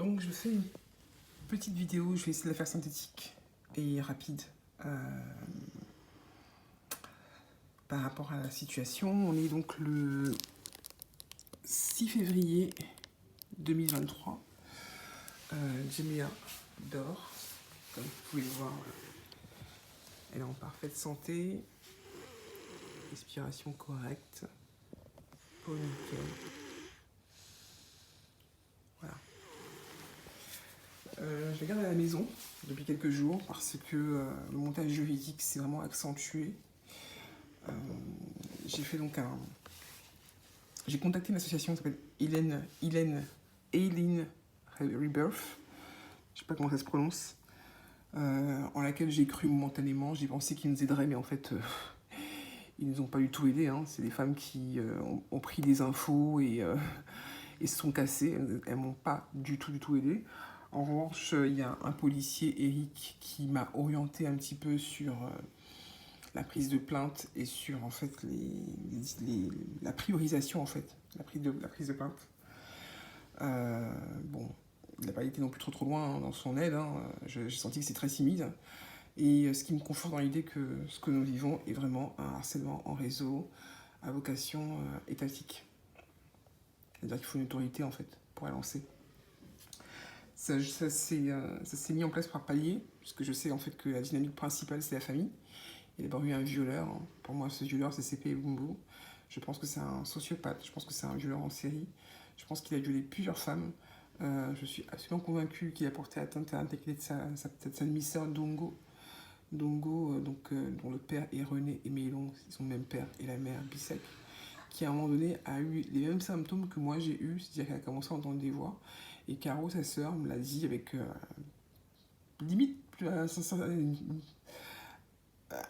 Donc je fais une petite vidéo, je vais essayer de la faire synthétique et rapide par rapport à la situation. On est donc le 6 février 2023. Jamia dort, comme vous pouvez le voir. Elle est en parfaite santé, respiration correcte, peau nickel. Voilà. Je la garde à la maison depuis quelques jours parce que le montage juridique s'est vraiment accentué. J'ai fait donc j'ai contacté une association qui s'appelle Aileen Rebirth, je sais pas comment ça se prononce, en laquelle j'ai cru momentanément. J'ai pensé qu'ils nous aideraient, mais en fait, ils nous ont pas du tout aidés. Hein. C'est des femmes qui ont pris des infos et se sont cassées. Elles m'ont pas du tout aidé. En revanche, il y a un policier, Eric, qui m'a orienté un petit peu sur la prise de plainte et sur en fait la priorisation en fait, la prise de plainte. Bon, il n'a pas été non plus trop loin hein, dans son aide. Hein. J'ai senti que c'est très timide. Et ce qui me conforte dans l'idée que ce que nous vivons est vraiment un harcèlement en réseau à vocation étatique. C'est-à-dire qu'il faut une autorité en fait pour la lancer. Ça s'est mis en place par palier, puisque je sais en fait que la dynamique principale c'est la famille. Il y a d'abord eu un violeur. Hein. Pour moi, ce violeur, c'est CP Bumbo. Je pense que c'est un sociopathe. Je pense que c'est un violeur en série. Je pense qu'il a violé plusieurs femmes. Je suis absolument convaincue qu'il a porté atteinte à l'intégrité de sa demi-sœur Dongo. Dongo, dont le père est René et Mélon, ils sont le même père, et la mère Bissek, qui à un moment donné a eu les mêmes symptômes que moi j'ai eu, c'est-à-dire qu'elle a commencé à entendre des voix. Et Caro, sa sœur, me l'a dit avec limite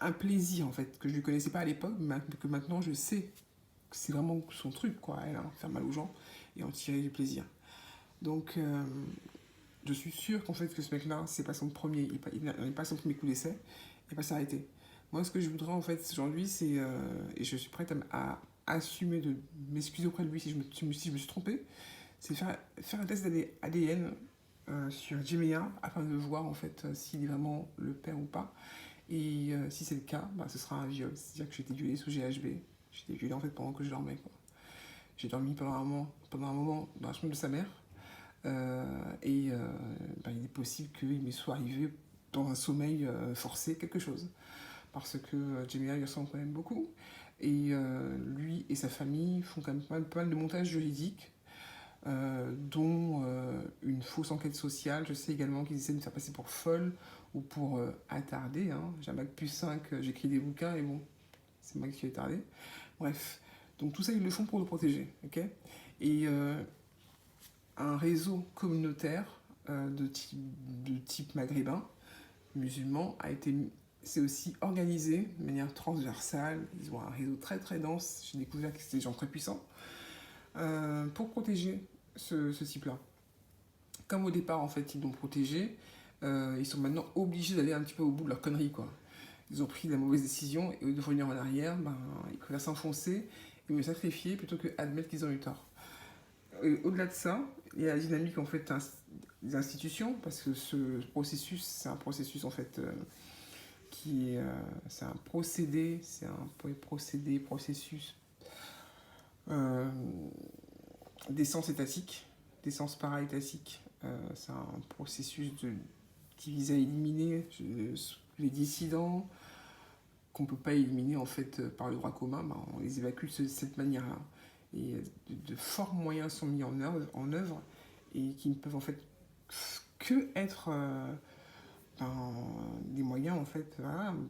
un plaisir en fait, que je ne connaissais pas à l'époque, mais que maintenant je sais que c'est vraiment son truc, quoi. Elle a faire mal aux gens et en tirer du plaisir. Donc je suis sûre qu'en fait que ce mec-là, c'est pas son premier, il n'est pas son premier coup d'essai, il va s'arrêter. Moi, ce que je voudrais en fait aujourd'hui, c'est et je suis prête à assumer de m'excuser auprès de lui si je me suis trompée, c'est faire un test ADN sur Jamia afin de voir en fait s'il est vraiment le père ou pas. Et si c'est le cas, bah, ce sera un viol. C'est-à-dire que j'ai été violée sous GHB. J'ai été violée en fait pendant que je dormais. Quoi. J'ai dormi pendant un moment dans la chambre de sa mère. Bah, il est possible qu'il me soit arrivé dans un sommeil forcé quelque chose. Parce que Jamia lui ressemble quand même beaucoup. Et lui et sa famille font quand même pas mal de montages juridiques. Dont une fausse enquête sociale. Je sais également qu'ils essaient de me faire passer pour folle ou pour attardée. Hein. J'ai un bac plus 5, j'écris des bouquins et bon, c'est moi qui suis attardée. Bref, donc tout ça, ils le font pour nous protéger. Okay, et un réseau communautaire de type maghrébin, musulman, c'est aussi organisé de manière transversale. Ils ont un réseau très très dense. J'ai découvert que c'était des gens très puissants. Pour protéger ce type-là. Comme au départ, en fait, ils l'ont protégé, ils sont maintenant obligés d'aller un petit peu au bout de leur connerie, quoi. Ils ont pris la mauvaise décision et au lieu de revenir en arrière, ils préfèrent s'enfoncer et me sacrifier plutôt qu'admettre qu'ils ont eu tort. Et au-delà de ça, il y a la dynamique en fait des institutions, parce que ce processus, c'est un processus en fait qui est, c'est un processus d'essence étatique, d'essence para-étatique. C'est un processus qui vise à éliminer les dissidents qu'on ne peut pas éliminer en fait par le droit commun. On les évacue de cette manière-là. Et de forts moyens sont mis en œuvre et qui ne peuvent en fait que être des moyens en fait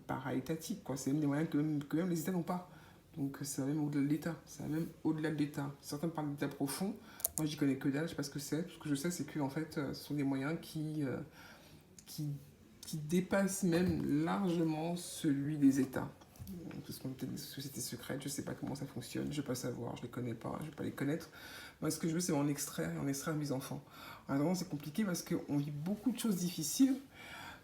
para-étatiques. C'est même des moyens que même les États n'ont pas. Donc ça va même au-delà de l'État. Ça va même au-delà de l'État. Certains parlent d'État profond. Moi, j'y connais que dalle. Je sais pas ce que c'est. Tout ce que je sais, c'est que en fait, ce sont des moyens qui dépassent même largement celui des États. Tout ce qu'on peut-être des sociétés secrètes. Je sais pas comment ça fonctionne. Je ne vais pas savoir. Je les connais pas. Je ne vais pas les connaître. Moi, ce que je veux, c'est en extraire mes enfants. En attendant, c'est compliqué parce qu'on vit beaucoup de choses difficiles.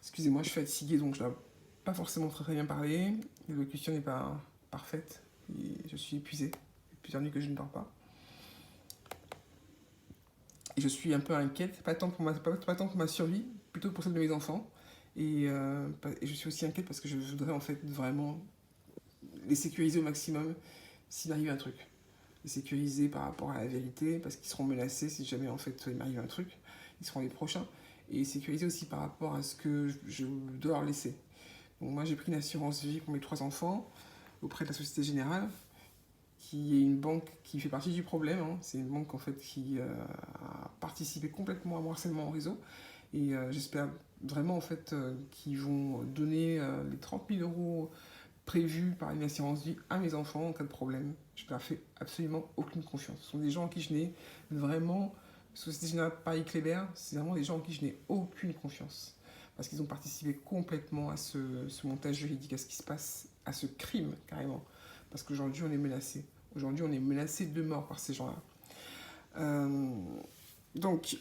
Excusez-moi, je suis fatiguée, donc je ne dois pas forcément très bien parler. L'élocution n'est pas parfaite. Et je suis épuisée. Depuis plusieurs nuits que je ne dors pas. Et je suis un peu inquiète, pas tant pour ma survie, plutôt pour celle de mes enfants. Et je suis aussi inquiète parce que je voudrais en fait vraiment les sécuriser au maximum s'il arrive un truc. Les sécuriser par rapport à la vérité parce qu'ils seront menacés si jamais en fait il m'arrive un truc. Ils seront les prochains. Et sécuriser aussi par rapport à ce que je dois leur laisser. Donc moi j'ai pris une assurance vie pour mes 3 enfants auprès de la Société Générale, qui est une banque qui fait partie du problème. Hein. C'est une banque en fait qui a participé complètement à mon harcèlement en réseau. Et j'espère vraiment en fait qu'ils vont donner les 30 000 euros prévus par une assurance vie à mes enfants en cas de problème. Je ne leur fais absolument aucune confiance. Ce sont des gens en qui je n'ai vraiment, Société Générale Paris Kléber, c'est vraiment des gens en qui je n'ai aucune confiance. Parce qu'ils ont participé complètement à ce montage juridique, à ce qui se passe, à ce crime carrément. Parce qu'aujourd'hui on est menacé. Aujourd'hui on est menacé de mort par ces gens-là. Donc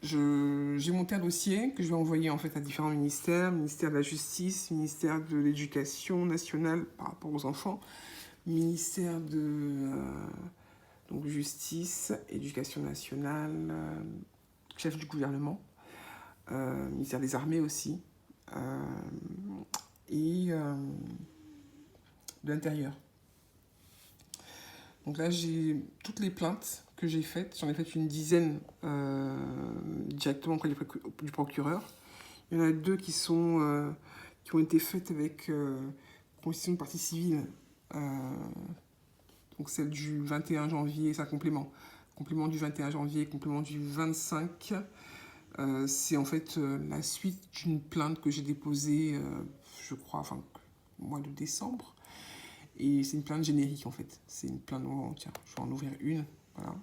j'ai monté un dossier que je vais envoyer en fait à différents ministères, ministère de la Justice, ministère de l'Éducation nationale par rapport aux enfants, ministère de donc Justice, Éducation nationale, chef du gouvernement, ministère des Armées aussi, et de l'Intérieur. Donc là, j'ai toutes les plaintes que j'ai faites. J'en ai fait une dizaine directement auprès du procureur. Il y en a 2 qui ont été faites avec constitution de partie civile. Donc celle du 21 janvier, c'est un complément. Complément du 21 janvier, complément du 25. C'est en fait la suite d'une plainte que j'ai déposée, je crois, au mois de décembre. Et c'est une plainte générique en fait. C'est une plainte. Oh, tiens, je vais en ouvrir une. Voilà.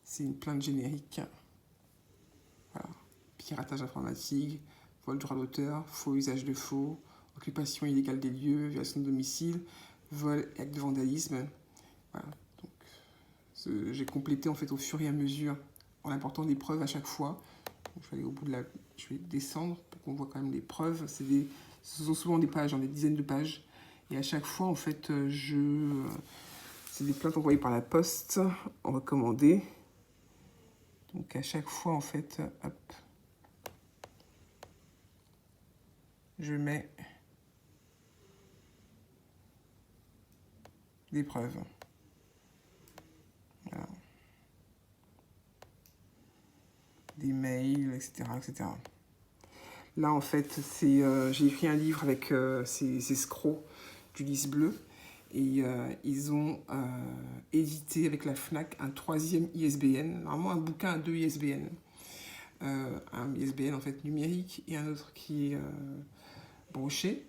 C'est une plainte générique. Voilà. Piratage informatique, vol de droit d'auteur, faux usage de faux, occupation illégale des lieux, violation de domicile, vol et acte de vandalisme. Voilà. Donc, j'ai complété en fait au fur et à mesure en apportant des preuves à chaque fois. Donc, je vais aller au bout de je vais descendre pour qu'on voit quand même les preuves. Ce sont souvent des pages, des dizaines de pages. Et à chaque fois, en fait, c'est des plaintes envoyées par la poste en recommandé. Donc à chaque fois, en fait, hop, je mets des preuves. Voilà. Des mails, etc., etc. Là, en fait, j'ai écrit un livre avec ces escrocs du Lys Bleu. Et ils ont édité avec la FNAC un 3e ISBN, normalement un bouquin à 2 ISBN. Un ISBN en fait numérique et un autre qui est broché.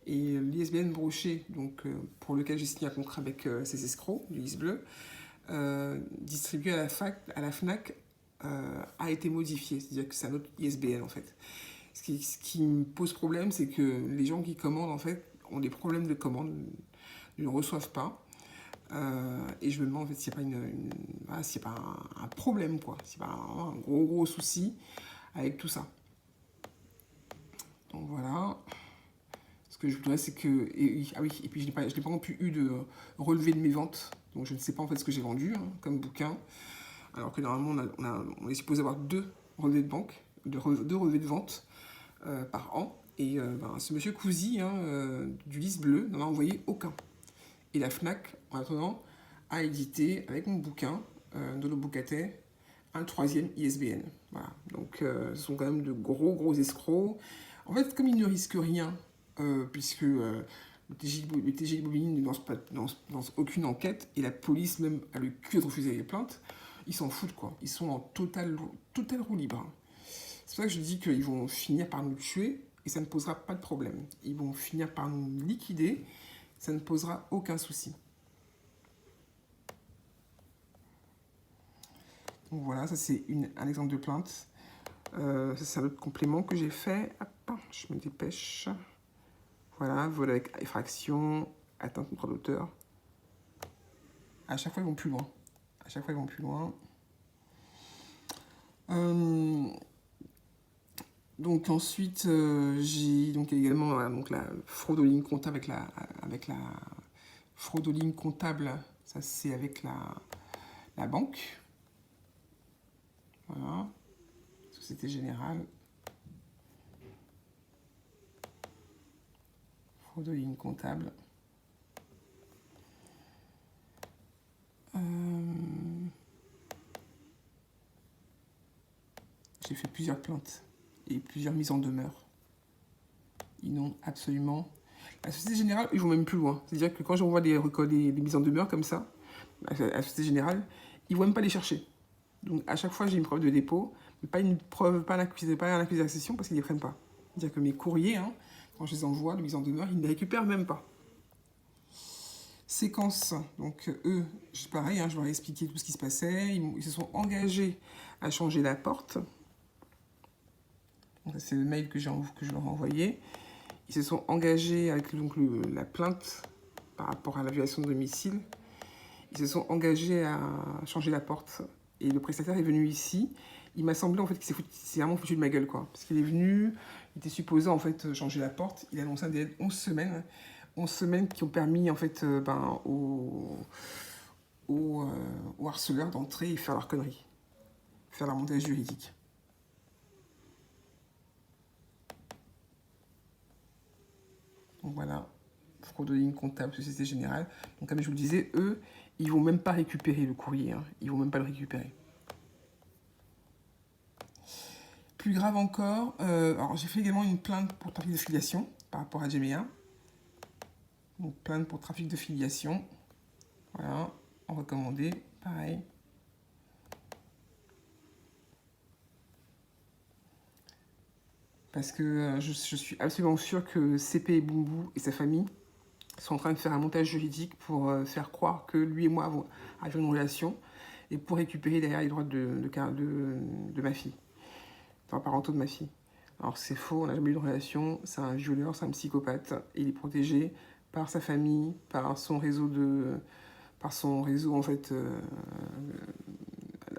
Et l'ISBN broché, donc, pour lequel j'ai signé un contrat avec ces escrocs du Lys Bleu, distribué à la FNAC, a été modifié. C'est-à-dire que c'est un autre ISBN en fait. Ce qui me pose problème, c'est que les gens qui commandent en fait ont des problèmes de commande, ne le reçoivent pas. Et je me demande en fait s'il n'y a pas un problème, quoi. S'il n'y a pas un gros souci avec tout ça. Donc voilà. Ce que je voudrais, c'est que... et puis je n'ai pas non plus eu de relevé de mes ventes. Donc je ne sais pas en fait ce que j'ai vendu comme bouquin. Alors que normalement, on est supposé avoir 2 relevés de banque, 2 relevés de vente par an. Et ce monsieur Cousy du Lys Bleu n'en a envoyé aucun. Et la FNAC, en attendant, a édité avec mon bouquin de l'Oboucatet un 3e ISBN. Voilà. Donc ce sont quand même de gros escrocs. En fait, comme ils ne risquent rien, puisque le TGI Bobigny ne lance aucune enquête, et la police même a le cul de refuser les plaintes, ils s'en foutent, quoi. Ils sont en total roue libre. C'est pour ça que je dis qu'ils vont finir par nous tuer, et ça ne posera pas de problème. Ils vont finir par nous liquider, ça ne posera aucun souci. Donc voilà, ça c'est un exemple de plainte. Ça c'est un autre complément que j'ai fait. Hop, je me dépêche. Voilà, vol avec effraction, atteinte au droit d'auteur. À chaque fois ils vont plus loin. Donc ensuite, j'ai donc également la fraude aux lignes comptables avec la fraude aux lignes comptables, ça c'est avec la banque. Voilà. Société Générale. Fraude de ligne comptable. J'ai fait plusieurs plaintes et plusieurs mises en demeure. Ils n'ont absolument... La Société Générale, ils vont même plus loin. C'est-à-dire que quand j'envoie des mises en demeure comme ça, à la Société Générale, ils ne vont même pas les chercher. Donc à chaque fois, j'ai une preuve de dépôt, mais pas une preuve, pas un accusé d'accession parce qu'ils ne les prennent pas. C'est-à-dire que mes courriers, hein, quand je les envoie de mise en demeure, ils ne les récupèrent même pas. Séquence, donc eux, pareil, hein, je leur ai expliqué tout ce qui se passait. Ils se sont engagés à changer la porte. C'est le mail que je leur ai envoyé. Ils se sont engagés avec donc, la plainte par rapport à la violation de domicile. Ils se sont engagés à changer la porte. Et le prestataire est venu ici. Il m'a semblé en fait qu'il s'est vraiment foutu de ma gueule, quoi. Parce qu'il est venu, il était supposé en fait changer la porte. Il a annoncé un délai de 11 semaines. 11 semaines qui ont permis en fait aux harceleurs d'entrer et faire leur connerie. Faire leur montage juridique. Donc voilà, fraude de ligne comptable, Société Générale. Donc comme je vous le disais, eux, ils vont même pas récupérer le courrier. Hein. Ils vont même pas le récupérer. Plus grave encore, alors j'ai fait également une plainte pour trafic de filiation par rapport à Gemea. Donc plainte pour trafic de filiation. Voilà, en recommandé, pareil. Parce que je suis absolument sûr que CP et Boubou et sa famille sont en train de faire un montage juridique pour faire croire que lui et moi avions une relation et pour récupérer derrière les droits de ma fille, droits parentaux de ma fille. Alors c'est faux, on n'a jamais eu de relation, c'est un violeur, c'est un psychopathe, et il est protégé par sa famille, par son réseau en fait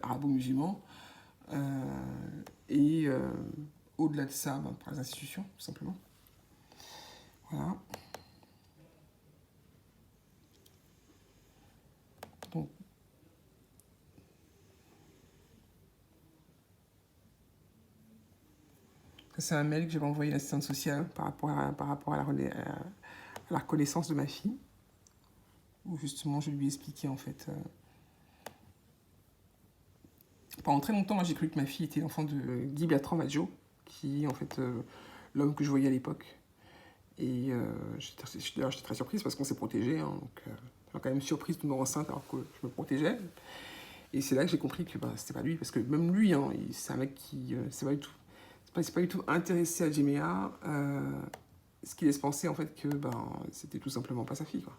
arabo-musulman, et au-delà de ça, par les institutions, tout simplement. Voilà. Donc, ça, c'est un mail que j'avais envoyé à l'assistante sociale par rapport à la reconnaissance de ma fille, où justement je lui ai expliqué en fait. Pendant très longtemps, moi, j'ai cru que ma fille était l'enfant de Guy Bertrand Maggio, qui est en fait l'homme que je voyais à l'époque. Et j'étais très surprise parce qu'on s'est protégé. Hein, donc, j'ai quand même surprise de tomber enceinte alors que je me protégeais. Et c'est là que j'ai compris que c'était pas lui, parce que même lui, hein, c'est un mec qui c'est pas du tout intéressé à Gemea, ce qui laisse penser en fait que c'était tout simplement pas sa fille, quoi.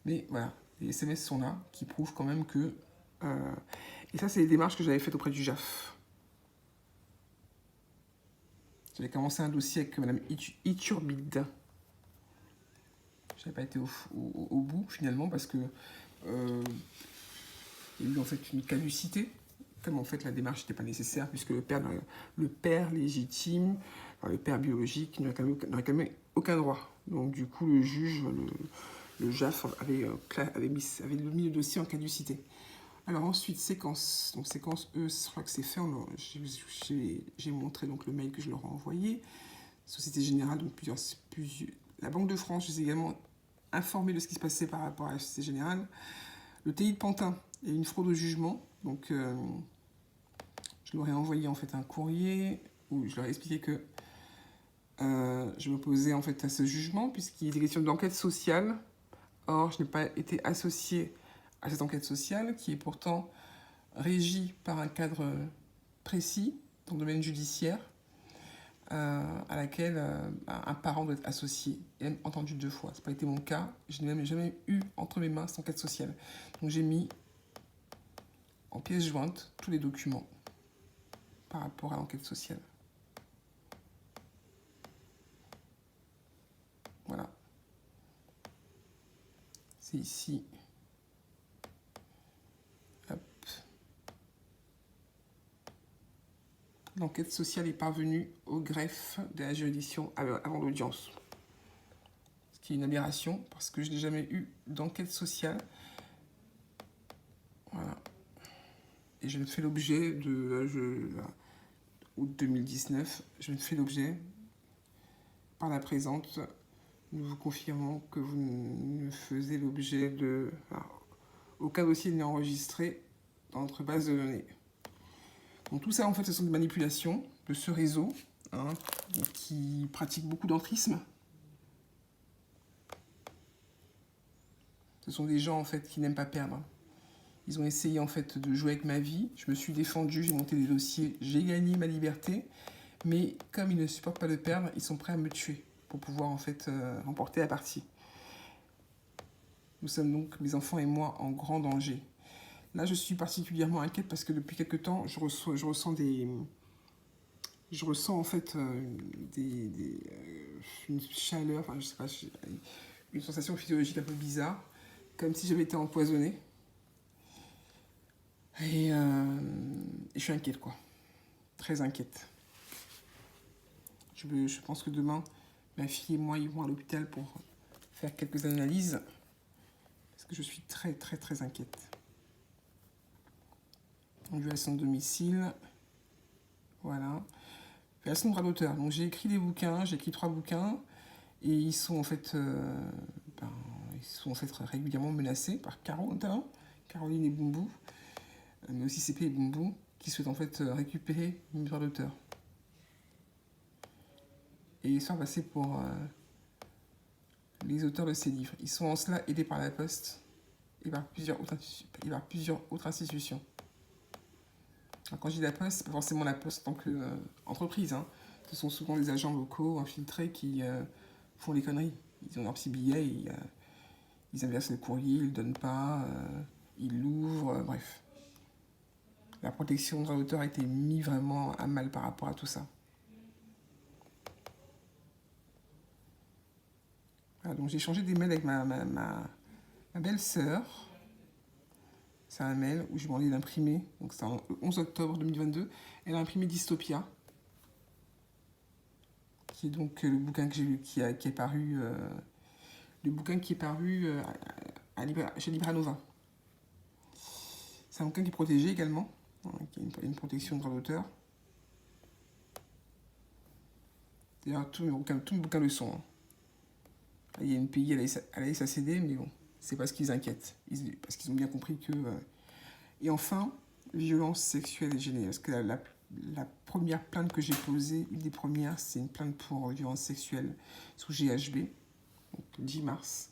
Mais voilà, les SMS sont là, qui prouvent quand même que... et ça, c'est les démarches que j'avais faites auprès du JAF. J'avais commencé un dossier avec Madame Iturbide. Je n'avais pas été au bout, finalement, parce que il y a eu en fait une caducité, comme en fait la démarche n'était pas nécessaire, puisque le père légitime, enfin, le père biologique, ne réclamait aucun droit. Donc du coup, le juge, le JAF avait mis le dossier en caducité. Alors ensuite, séquence. Donc séquence E, je crois que c'est fait. J'ai montré donc le mail que je leur ai envoyé. Société Générale, donc plusieurs. La Banque de France, je les ai également informé de ce qui se passait par rapport à la Société Générale. Le TI de Pantin, il y a eu une fraude au jugement. Donc je leur ai envoyé en fait un courrier où je leur ai expliqué que je m'opposais en fait à ce jugement puisqu'il était question d'enquête sociale. Or, je n'ai pas été associée à cette enquête sociale qui est pourtant régie par un cadre précis dans le domaine judiciaire à laquelle un parent doit être associé et même entendu 2 fois. Ça n'a pas été mon cas. Je n'ai même jamais eu entre mes mains cette enquête sociale. Donc j'ai mis en pièce jointe tous les documents par rapport à l'enquête sociale. Voilà. C'est ici. Hop. L'enquête sociale est parvenue au greffe de la juridiction avant l'audience. Ce qui est une aberration parce que je n'ai jamais eu d'enquête sociale. Voilà. et je ne fais l'objet de... août 2019, je ne fais l'objet, par la présente, nous vous confirmons que vous ne faisiez l'objet de... Alors, aucun dossier n'est enregistré dans notre base de données. Donc tout ça, en fait, ce sont des manipulations de ce réseau hein, qui pratique beaucoup d'entrisme. Ce sont des gens, en fait, qui n'aiment pas perdre. Ils ont essayé, en fait, de jouer avec ma vie. Je me suis défendue, j'ai monté des dossiers, j'ai gagné ma liberté. Mais comme ils ne supportent pas de perdre, ils sont prêts à me tuer pour pouvoir, en fait, remporter la partie. Nous sommes donc, mes enfants et moi, en grand danger. Là, je suis particulièrement inquiète parce que depuis quelque temps, je ressens en fait une chaleur, enfin je sais pas, une sensation physiologique un peu bizarre, comme si j'avais été empoisonnée. Et je suis inquiète, quoi. Très inquiète. Je pense que demain, ma fille et moi irons à l'hôpital pour faire quelques analyses. Parce que je suis très, très, très inquiète. Violation de domicile. Voilà. Violation de droit d'auteur. Donc j'ai écrit des bouquins, j'ai écrit 3 bouquins. Et ils sont en fait, régulièrement menacés par Caro notamment. Caroline et Boumbou. Mais aussi CP et Boumbou, qui souhaitent en fait récupérer mes droits d'auteur. Et ils sont passés pour les auteurs de ces livres. Ils sont en cela aidés par la Poste et par plusieurs autres institutions. Alors, quand je dis la Poste, c'est pas forcément la Poste en tant qu'entreprise. Hein. Ce sont souvent des agents locaux infiltrés qui font les conneries. Ils ont leur petit billet, ils inversent le courrier, ils ne le donnent pas, ils l'ouvrent, bref. La protection des droits d'auteur a été mise vraiment à mal par rapport à tout ça. Voilà, donc j'ai échangé des mails avec ma belle-sœur. C'est un mail où je lui ai demandé d'imprimer, donc c'est le 11 octobre 2022. Elle a imprimé Dystopia, qui est donc le bouquin qui est paru, chez Libranova. C'est un bouquin qui est protégé également, qui a une protection de droit d'auteur. D'ailleurs, tous mes bouquins le sont. Hein. Il y a une pays à la SACD, mais bon, c'est parce qu'ils inquiètent. Parce qu'ils ont bien compris que... Et enfin, violence sexuelle et gênée. Parce que la première plainte que j'ai posée, une des premières, c'est une plainte pour violence sexuelle sous GHB, donc le 10 mars.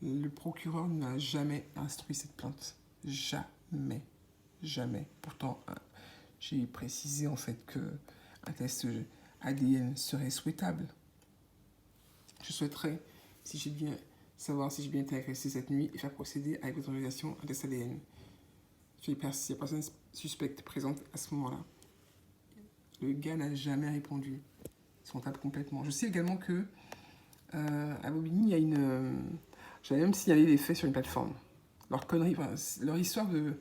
Le procureur n'a jamais instruit cette plainte. Jamais. Jamais. Pourtant, j'ai précisé en fait qu'un test ADN serait souhaitable. Je souhaiterais, savoir si j'ai bien été agressé cette nuit et faire procéder avec l'autorisation à un test ADN. Il y a personne suspecte présente à ce moment-là. Le gars n'a jamais répondu. Ils sont tapés complètement. Je sais également que à Bobigny, il y a une... J'avais même signalé les faits sur une plateforme. Leur connerie, leur histoire de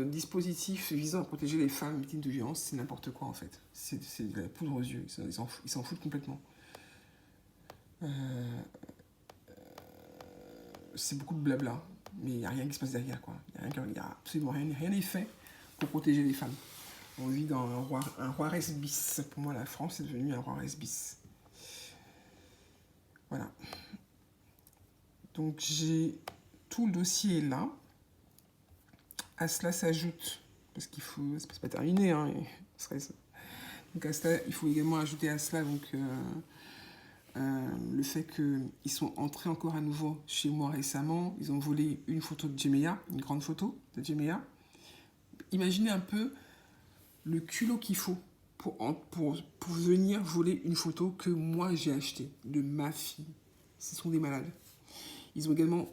dispositifs visant à protéger les femmes victimes de violences, c'est n'importe quoi en fait. C'est de la poudre aux yeux. Ils s'en foutent complètement. C'est beaucoup de blabla, mais il n'y a rien qui se passe derrière, quoi. Il n'y a absolument rien n'est fait pour protéger les femmes. On vit dans un Juarez bis. Pour moi, la France est devenue un Juarez bis. Voilà. Donc j'ai tout le dossier là. À cela s'ajoute, parce qu'il faut, c'est pas terminé, hein, donc à cela, il faut également ajouter à cela donc le fait qu'ils sont entrés encore à nouveau chez moi récemment. Ils ont volé une photo de Jemea, une grande photo de Jemea. Imaginez un peu le culot qu'il faut pour venir voler une photo que moi j'ai achetée de ma fille. Ce sont des malades. Ils ont également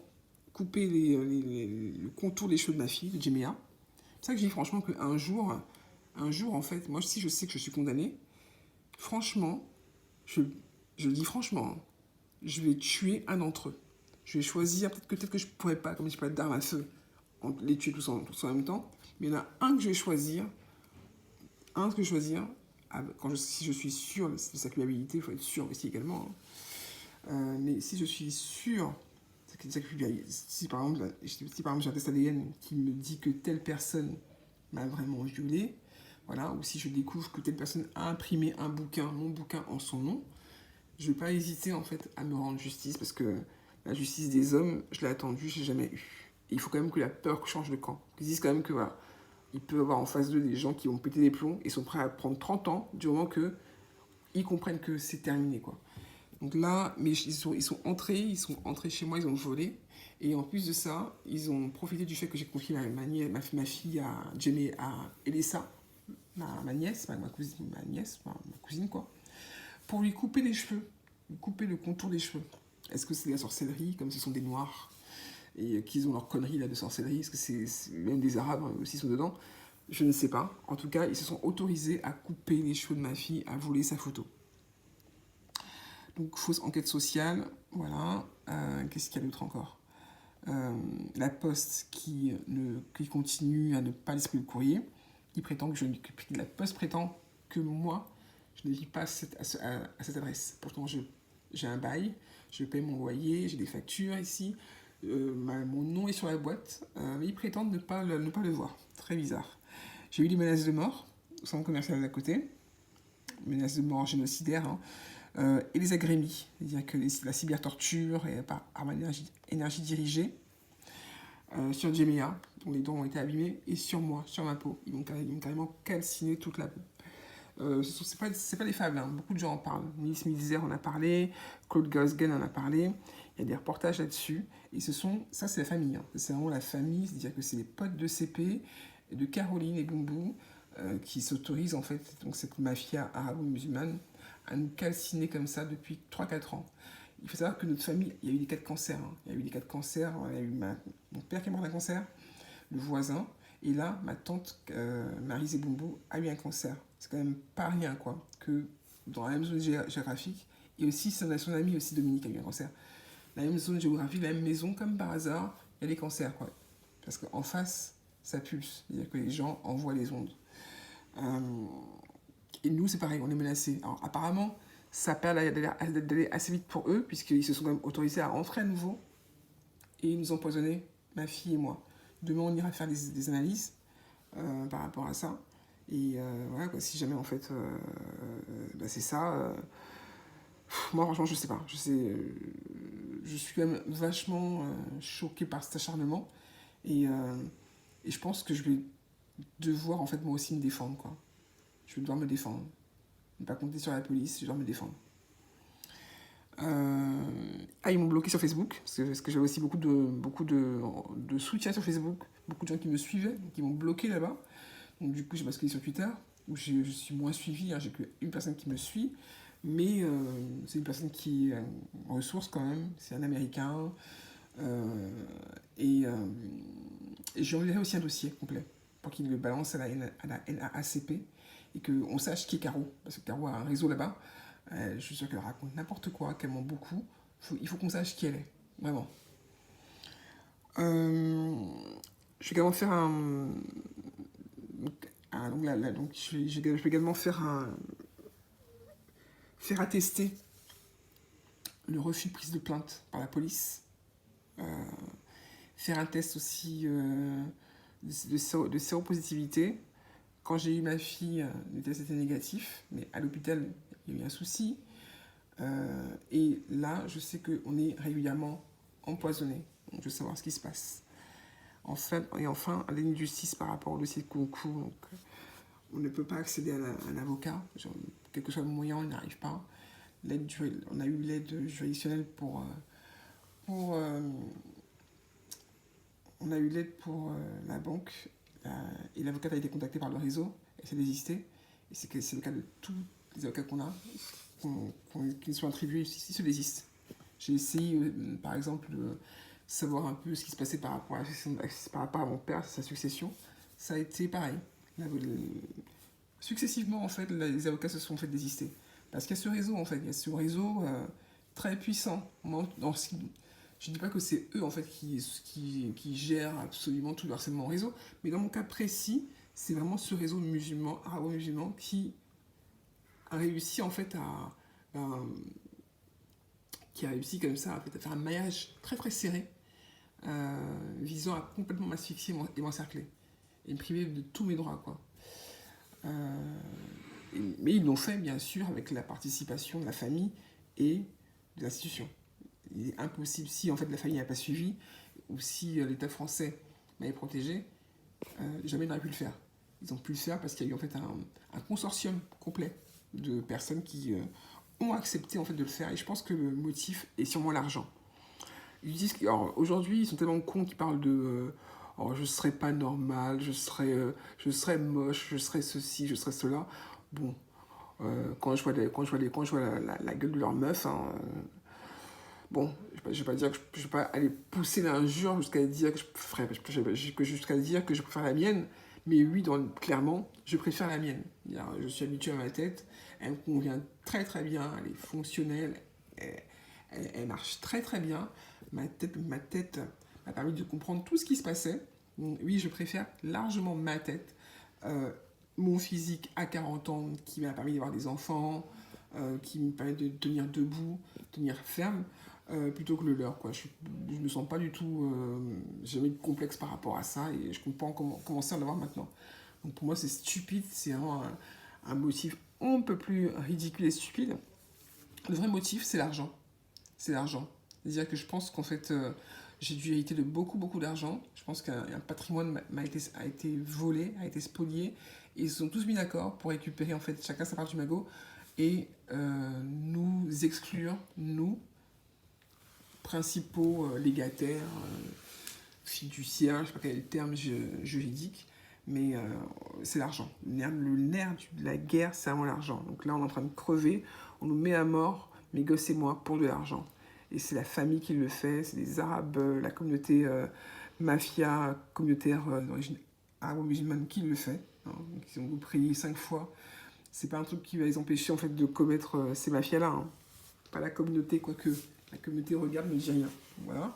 coupé le contour des cheveux de ma fille, de Jemea. C'est ça que je dis franchement qu'un jour, en fait, moi si je sais que je suis condamnée, franchement, je le dis franchement, je vais tuer un d'entre eux. Je vais choisir, peut-être que je pourrais pas, comme je peux être d'armes à feu, les tuer tous en même temps, mais il y en a un que je vais choisir, si je suis sûr de sa culpabilité, il faut être sûr aussi également, mais si je suis sûr C'est-à-dire que si par exemple j'ai un test ADN qui me dit que telle personne m'a vraiment violée, voilà, ou si je découvre que telle personne a imprimé un bouquin, mon bouquin en son nom, je ne vais pas hésiter en fait à me rendre justice parce que la justice des hommes, je l'ai attendue, je l'ai jamais eu. Et il faut quand même que la peur change de camp. Ils disent quand même que voilà, il peut y avoir en face d'eux des gens qui vont péter des plombs et sont prêts à prendre 30 ans du moment qu'ils comprennent que c'est terminé, quoi. Donc là, mais ils sont entrés chez moi, ils ont volé. Et en plus de ça, ils ont profité du fait que j'ai confié ma fille à Jamie, à Elissa, ma nièce, ma cousine, quoi, pour lui couper les cheveux, lui couper le contour des cheveux. Est-ce que c'est de la sorcellerie, comme ce sont des noirs, et qu'ils ont leur connerie là de sorcellerie? Est-ce que c'est même des arabes aussi sont dedans? Je ne sais pas. En tout cas, ils se sont autorisés à couper les cheveux de ma fille, à voler sa photo. Donc, fausse enquête sociale, voilà. Qu'est-ce qu'il y a d'autre encore? La Poste qui continue à ne pas distribuer le courrier, qui prétend que la Poste prétend que moi, je ne vis pas à cette adresse. Pourtant, j'ai un bail, je paye mon loyer, j'ai des factures ici, mon nom est sur la boîte, mais ils prétendent ne pas le voir. Très bizarre. J'ai eu des menaces de mort au centre commercial d'à côté, menaces de mort génocidaires, hein. Et les agrémis, c'est-à-dire que la cybertorture et par arme énergie dirigée, sur Jemea, dont les dents ont été abîmées, et sur moi, sur ma peau. Ils m'ont carrément calciné toute la peau. C'est pas des fables, hein. Beaucoup de gens en parlent. Niels Milzer en a parlé, Claude Gausgen en a parlé. Il y a des reportages là-dessus. Et ça, c'est la famille, hein. C'est vraiment la famille, c'est-à-dire que c'est les potes de CP, de Caroline et Boumbou, qui s'autorisent en fait, donc cette mafia arabo-musulmane, à nous calciner comme ça depuis 3-4 ans. Il faut savoir que notre famille, il y a eu des cas de cancer, hein. Il y a eu des cas de cancer, il y a eu mon père qui est mort d'un cancer, le voisin, et là, ma tante Marie Zeboumbo a eu un cancer. C'est quand même pas rien, quoi, que dans la même zone géographique, et aussi son ami aussi Dominique a eu un cancer. La même zone géographique, la même maison, comme par hasard, il y a des cancers, quoi. Parce qu'en face, ça pulse, c'est-à-dire que les gens envoient les ondes. Et nous, c'est pareil, on est menacés. Alors, apparemment, ça a d'aller assez vite pour eux, puisqu'ils se sont quand même autorisés à rentrer à nouveau et nous empoisonner, ma fille et moi. Demain, on ira faire des analyses par rapport à ça. Et voilà, quoi, si jamais, en fait, c'est ça. Moi, franchement, je sais pas. Je suis quand même vachement choquée par cet acharnement. Et je pense que je vais devoir, en fait, moi aussi me défendre, quoi. Je vais devoir me défendre. Ne pas compter sur la police, je dois me défendre. Ils m'ont bloqué sur Facebook, parce que j'avais aussi beaucoup de soutien sur Facebook, beaucoup de gens qui me suivaient, qui m'ont bloqué là-bas. Donc du coup, j'ai basculé sur Twitter, où je suis moins suivi, hein, j'ai qu'une personne qui me suit, mais c'est une personne qui est en ressources quand même, c'est un Américain, et j'ai envoyé aussi un dossier complet, pour qu'il le balance à la NAACP, et qu'on sache qui est Caro, parce que Caro a un réseau là-bas. Je suis sûr qu'elle raconte n'importe quoi, qu'elle ment beaucoup. Il faut qu'on sache qui elle est, vraiment. Je vais également faire je vais également faire attester le refus de prise de plainte par la police. Faire un test aussi de séropositivité. Quand j'ai eu ma fille, le test était négatif, mais à l'hôpital, il y a eu un souci. Et là, je sais qu'on est régulièrement empoisonné. Donc, je veux savoir ce qui se passe. Enfin, un déni de justice par rapport au dossier de concours. Donc, on ne peut pas accéder à un avocat. Quel que soit le moyen, on n'y arrive pas. On a eu l'aide juridictionnelle on a eu l'aide pour la banque. Et l'avocate a été contacté par le réseau. Elle s'est désistée. Et c'est le cas de tous les avocats qu'on a. Qui sont attribués ici se désistent. J'ai essayé, par exemple, de savoir un peu ce qui se passait par rapport à mon père, sa succession. Ça a été pareil. Successivement, en fait, les avocats se sont fait désister. Parce qu'il y a ce réseau, en fait. Il y a ce réseau très puissant. Je ne dis pas que c'est eux, en fait, qui gèrent absolument tout le harcèlement réseau. Mais dans mon cas précis, c'est vraiment ce réseau musulman, arabo-musulman, qui a réussi en fait qui a réussi comme ça en fait, à faire un maillage très très serré, visant à complètement m'asphyxier et m'encercler, et me priver de tous mes droits, quoi. Mais ils l'ont fait, bien sûr, avec la participation de la famille et de l'institution. Il est impossible, si en fait la famille n'a pas suivi, ou si l'État français m'avait protégé, jamais il n'aurait pu le faire. Ils ont pu le faire parce qu'il y a eu en fait un consortium complet de personnes qui ont accepté en fait de le faire. Et je pense que le motif est sûrement l'argent. Ils disent alors aujourd'hui ils sont tellement cons qu'ils parlent de oh, je serais pas normal, je serais moche, je serais ceci, je serais cela. Bon, quand je vois la gueule de leur meuf, hein, bon, je vais pas dire que je vais pas aller pousser l'injure jusqu'à dire que jusqu'à dire que je préfère la mienne, mais oui, clairement, je préfère la mienne. Je suis habitué à ma tête, elle me convient très très bien, elle est fonctionnelle, elle marche très très bien. Ma tête m'a permis de comprendre tout ce qui se passait. Donc, oui, je préfère largement ma tête, mon physique à 40 ans qui m'a permis d'avoir des enfants, qui me permet de tenir debout, tenir ferme, plutôt que le leur, quoi. Je me sens pas du tout, j'ai jamais de complexe par rapport à ça et je comprends comment commencer à l'avoir maintenant. Donc pour moi c'est stupide, c'est vraiment un motif on ne peut plus ridicule et stupide. Le vrai motif c'est l'argent. C'est l'argent. C'est-à-dire que je pense qu'en fait j'ai dû hériter de beaucoup beaucoup d'argent. Je pense qu'un patrimoine a été volé, a été spolié et ils se sont tous mis d'accord pour récupérer en fait chacun sa part du magot et nous exclure, nous, principaux légataires, fiduciaires, je ne sais pas quel est le terme juridique, mais c'est l'argent. Le nerf de la guerre, c'est vraiment l'argent. Donc là, on est en train de crever, on nous met à mort, mes gosses et moi, pour de l'argent. Et c'est la famille qui le fait, c'est les Arabes, la communauté mafia communautaire d'origine arabo-musulmane qui le fait. Hein. Donc, ils ont prié 5 fois. C'est pas un truc qui va les empêcher en fait, de commettre ces mafias-là. Hein. Pas la communauté, quoique. La communauté regarde, ne dit rien. Voilà.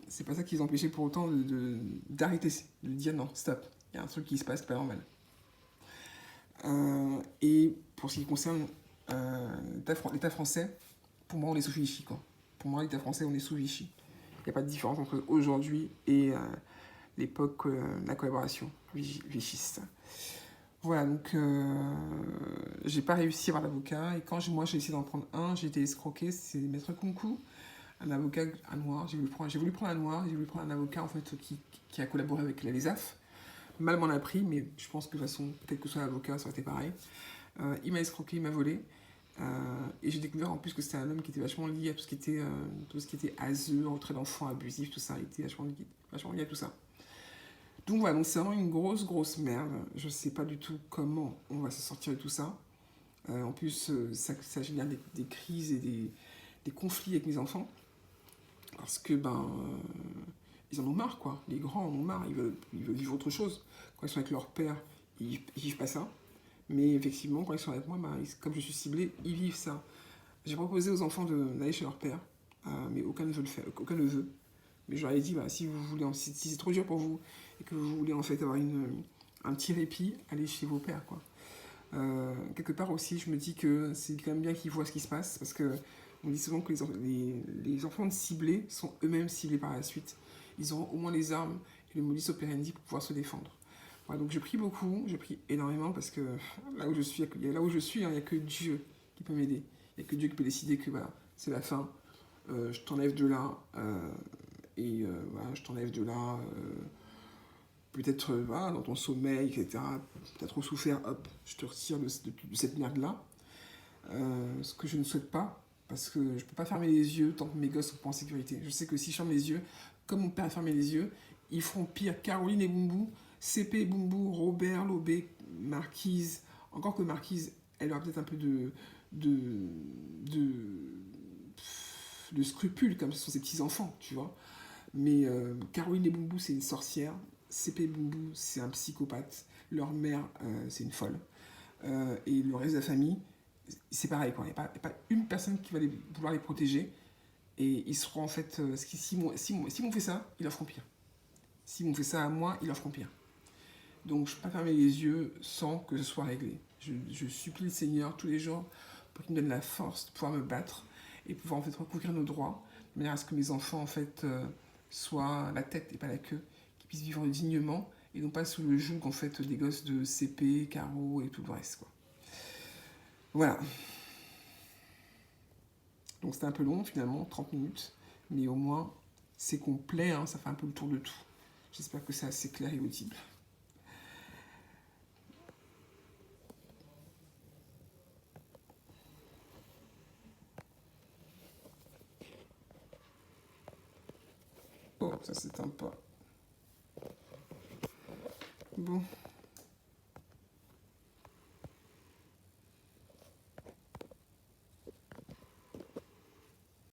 C'est pas ça qui les empêchait pour autant d'arrêter, de dire non, stop. Il y a un truc qui se passe, c'est pas normal. Et pour ce qui concerne l'État français, pour moi, on est sous Vichy, quoi. Pour moi, l'État français, on est sous Vichy. Il n'y a pas de différence entre aujourd'hui et l'époque de la collaboration vichiste. Voilà, donc j'ai pas réussi à avoir d'avocat. Et quand moi j'ai essayé d'en prendre un, j'ai été escroqué. C'est Maître Concours, un avocat à Noir. J'ai voulu prendre un Noir, j'ai voulu prendre un avocat en fait qui a collaboré avec la LESAF. Mal m'en a pris, mais je pense que de toute façon, quel que soit l'avocat, ça aurait été pareil. Il m'a escroqué, il m'a volé. Et j'ai découvert en plus que c'était un homme qui était vachement lié à tout ce qui était ASE, retrait d'enfants abusifs, tout ça. Il était vachement lié à tout ça. Donc voilà, donc c'est vraiment une grosse merde. Je sais pas du tout comment on va se sortir de tout ça. En plus, ça génère des crises et des conflits avec mes enfants. Parce que, ils en ont marre, quoi. Les grands en ont marre, ils veulent vivre autre chose. Quand ils sont avec leur père, ils vivent pas ça. Mais effectivement, quand ils sont avec moi, comme je suis ciblée, ils vivent ça. J'ai proposé aux enfants d'aller chez leur père, mais aucun ne veut le faire, aucun ne veut. Mais je leur ai dit, si vous voulez, si c'est trop dur pour vous et que vous voulez en fait avoir un petit répit, allez chez vos pères, quoi. Quelque part aussi, je me dis que c'est quand même bien qu'ils voient ce qui se passe, parce que on dit souvent que les enfants ciblés sont eux-mêmes ciblés par la suite. Ils auront au moins les armes et le modus operandi pour pouvoir se défendre. Voilà, donc j'ai pris énormément, parce que là où je suis, il n'y a que Dieu qui peut m'aider. Il n'y a que Dieu qui peut décider que voilà, c'est la fin. Je t'enlève de là, je t'enlève de là, peut-être dans ton sommeil, etc. Tu as trop souffert, hop, je te retire de cette merde-là. Ce que je ne souhaite pas, parce que je ne peux pas fermer les yeux tant que mes gosses sont pas en sécurité. Je sais que si je ferme les yeux, comme mon père a fermé les yeux, ils feront pire. Caroline et Boumboum, CP, Boumboum, Robert, Lobé, Marquise, encore que Marquise, elle aura peut-être un peu de scrupules, comme ce sont ses petits-enfants, tu vois. Mais Caroline et Boumboum, c'est une sorcière. CP Boumboum, c'est un psychopathe. Leur mère, c'est une folle. Et le reste de la famille, c'est pareil, quoi. Il n'y a pas une personne qui va vouloir les protéger. Et ils seront en fait... s'ils m'ont fait ça, ils leur feront pire. S'ils m'ont fait ça à moi, ils leur feront pire. Donc je ne peux pas fermer les yeux sans que ce soit réglé. Je supplie le Seigneur tous les jours pour qu'il me donne la force de pouvoir me battre et pouvoir en fait recourir nos droits, de manière à ce que mes enfants en fait soient la tête et pas la queue, qu'ils puissent vivre dignement et non pas sous le joug en fait des gosses de CP, Caro et tout le reste quoi. Voilà. Donc c'était un peu long finalement, 30 minutes, mais au moins c'est complet, hein, ça fait un peu le tour de tout. J'espère que c'est assez clair et audible. Oh, ça s'éteint pas. Bon.